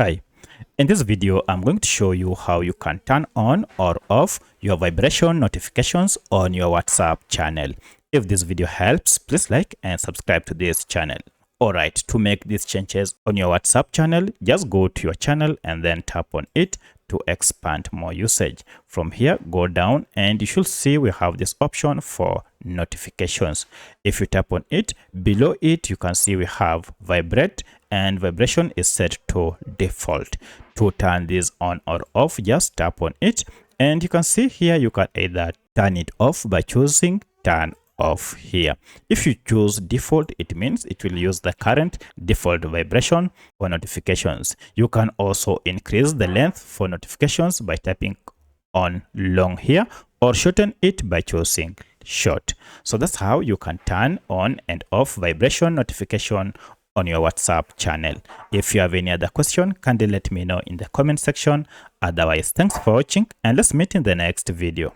Hi, in this video, I'm going to show you how you can turn on or off your vibration notifications on your WhatsApp channel. If this video helps, please like and subscribe to this channel. Alright, to make these changes on your WhatsApp channel, just go to your channel and then tap on it to expand more usage. From here, go down and you should see we have this option for notifications. If you tap on it, below it, you can see we have vibrate and vibration is set to default. To turn this on or off, just tap on it and you can see here you can either turn it off by choosing turn off here. If you choose default, it means it will use the current default vibration for notifications. You can also increase the length for notifications by tapping on long here or shorten it by choosing short. So that's how you can turn on and off vibration notification on your WhatsApp channel. If you have any other question, kindly let me know in the comment section. Otherwise, thanks for watching and let's meet in the next video.